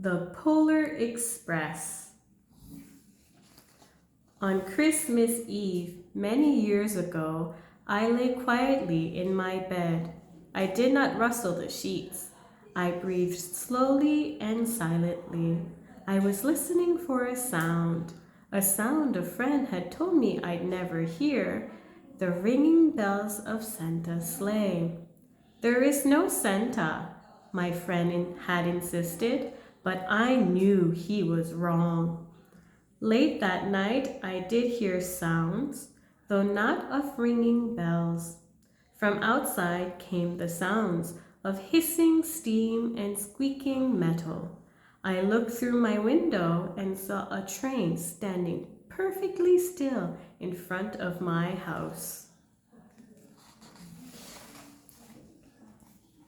The Polar Express. On Christmas Eve, many years ago, I lay quietly in my bed. I did not rustle the sheets. I breathed slowly and silently. I was listening for a sound a friend had told me I'd never hear, the ringing bells of Santa's sleigh. There is no Santa, my friend had insisted, but I knew he was wrong. Late that night I did hear sounds, though not of ringing bells. From outside came the sounds of hissing steam and squeaking metal. I looked through my window and saw a train standing perfectly still in front of my house.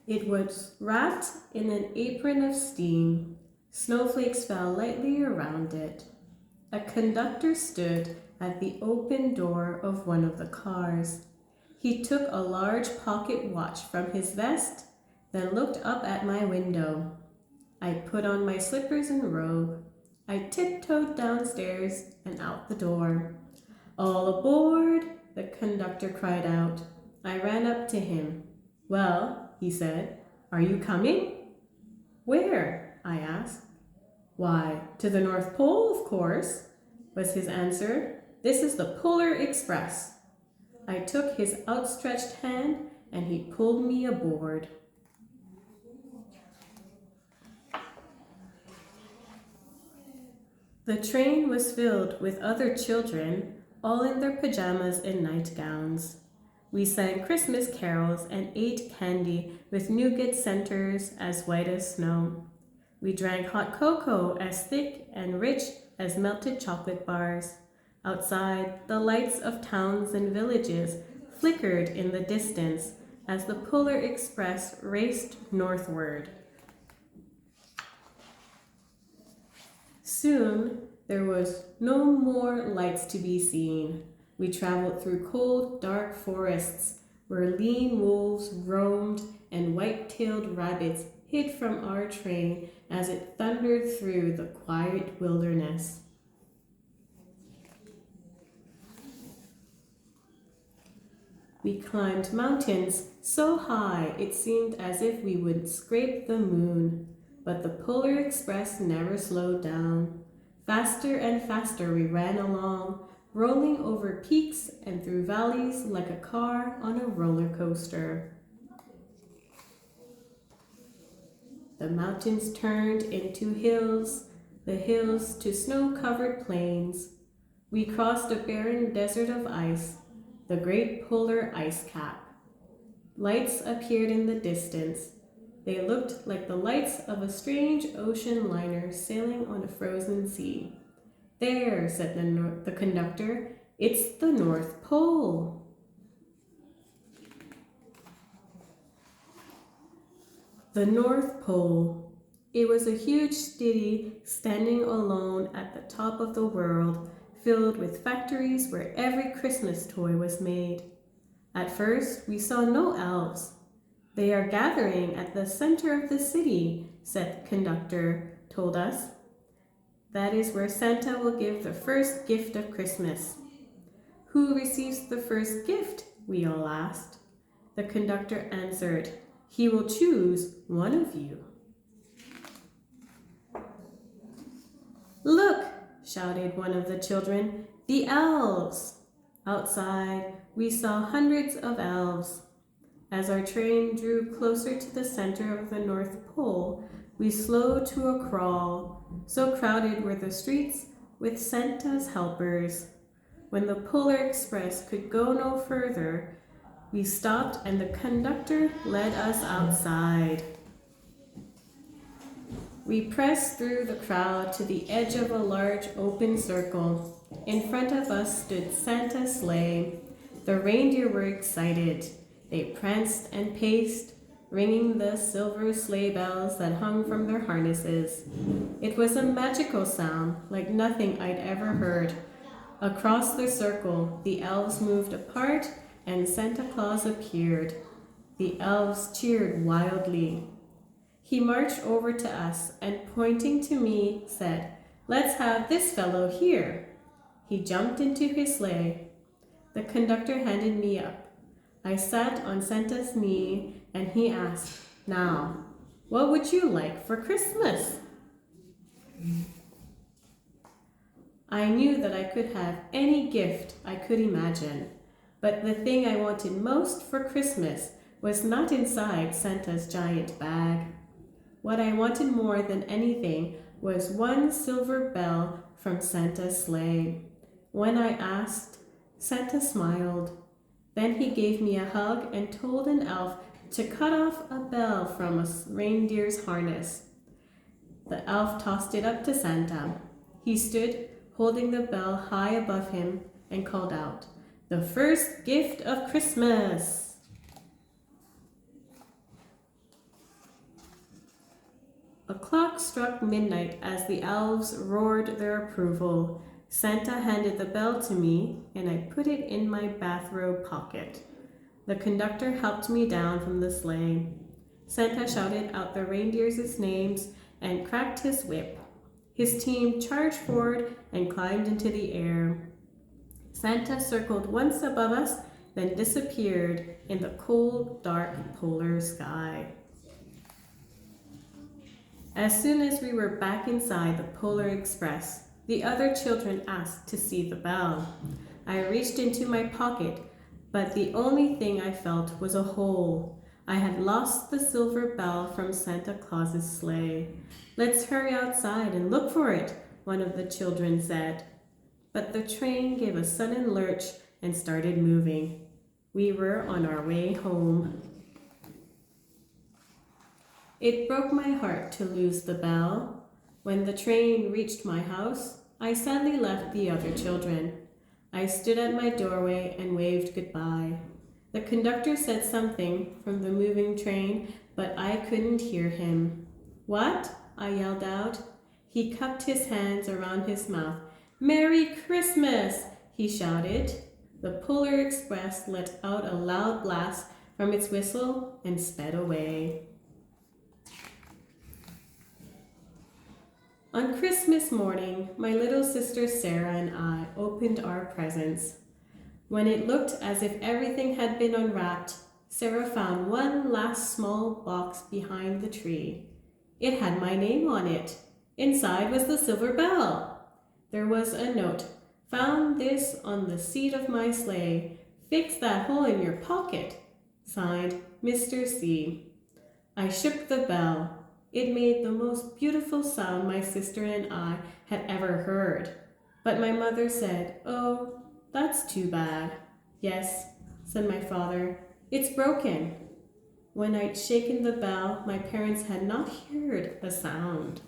It was wrapped in an apron of steam. Snowflakes fell lightly around it. A conductor stood at the open door of one of the cars. He took a large pocket watch from his vest, then looked up at my window. I put on my slippers and robe. I tiptoed downstairs and out the door. "All aboard!" the conductor cried out. I ran up to him. "Well," he said, "are you coming?" "Where?" I asked. "Why, to the North Pole, of course," was his answer. "This is the Polar Express." I took his outstretched hand and he pulled me aboard. The train was filled with other children, all in their pajamas and nightgowns. We sang Christmas carols and ate candy with nougat centers as white as snow. We drank hot cocoa as thick and rich as melted chocolate bars. Outside, the lights of towns and villages flickered in the distance as the Polar Express raced northward. Soon, there was no more lights to be seen. We traveled through cold, dark forests where lean wolves roamed and white-tailed rabbits hid from our train as it thundered through the quiet wilderness. We climbed mountains so high it seemed as if we would scrape the moon. But the Polar Express never slowed down. Faster and faster we ran along, rolling over peaks and through valleys like a car on a roller coaster. The mountains turned into hills, the hills to snow-covered plains. We crossed a barren desert of ice, the great polar ice cap. Lights appeared in the distance. They looked like the lights of a strange ocean liner sailing on a frozen sea. "There," said the conductor, "it's the North Pole." The North Pole. It was a huge city standing alone at the top of the world, filled with factories where every Christmas toy was made. At first, we saw no elves. "They are gathering at the center of the city," said the conductor, told us. "That is where Santa will give the first gift of Christmas." "Who receives the first gift?" we all asked. The conductor answered, "He will choose one of you." "Look!" shouted one of the children, "the elves!" Outside, we saw hundreds of elves. As our train drew closer to the center of the North Pole, we slowed to a crawl. So crowded were the streets with Santa's helpers. When the Polar Express could go no further, we stopped and the conductor led us outside. We pressed through the crowd to the edge of a large open circle. In front of us stood Santa's sleigh. The reindeer were excited. They pranced and paced, ringing the silver sleigh bells that hung from their harnesses. It was a magical sound, like nothing I'd ever heard. Across the circle, the elves moved apart and Santa Claus appeared. The elves cheered wildly. He marched over to us and, pointing to me, said, "Let's have this fellow here." He jumped into his sleigh. The conductor handed me up. I sat on Santa's knee and he asked, "Now, what would you like for Christmas?" I knew that I could have any gift I could imagine, but the thing I wanted most for Christmas was not inside Santa's giant bag. What I wanted more than anything was one silver bell from Santa's sleigh. When I asked, Santa smiled. Then he gave me a hug and told an elf to cut off a bell from a reindeer's harness. The elf tossed it up to Santa. He stood, holding the bell high above him, and called out, "The first gift of Christmas!" A clock struck midnight as the elves roared their approval. Santa handed the bell to me, and I put it in my bathrobe pocket. The conductor helped me down from the sleigh. Santa shouted out the reindeers' names and cracked his whip. His team charged forward and climbed into the air. Santa circled once above us, then disappeared in the cold, dark polar sky. As soon as we were back inside the Polar Express, the other children asked to see the bell. I reached into my pocket, but the only thing I felt was a hole. I had lost the silver bell from Santa Claus's sleigh. "Let's hurry outside and look for it," one of the children said. But the train gave a sudden lurch and started moving. We were on our way home. It broke my heart to lose the bell. When the train reached my house, I sadly left the other children. I stood at my doorway and waved goodbye. The conductor said something from the moving train, but I couldn't hear him. "What?" I yelled out. He cupped his hands around his mouth. "Merry Christmas!" he shouted. The Polar Express let out a loud blast from its whistle and sped away. On Christmas morning, my little sister Sarah and I opened our presents. When it looked as if everything had been unwrapped, Sarah found one last small box behind the tree. It had my name on it. Inside was the silver bell. There was a note. "Found this on the seat of my sleigh. Fix that hole in your pocket." Signed, Mr. C. I shook the bell. It made the most beautiful sound my sister and I had ever heard. But my mother said, "Oh, that's too bad." "Yes," said my father, "it's broken." When I'd shaken the bell, my parents had not heard a sound.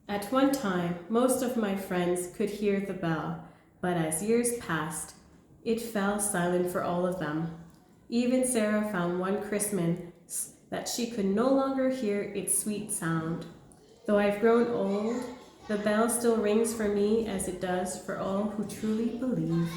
At one time, most of my friends could hear the bell, but as years passed, it fell silent for all of them. Even Sarah found one Christmas that she could no longer hear its sweet sound. Though I've grown old, the bell still rings for me as it does for all who truly believe.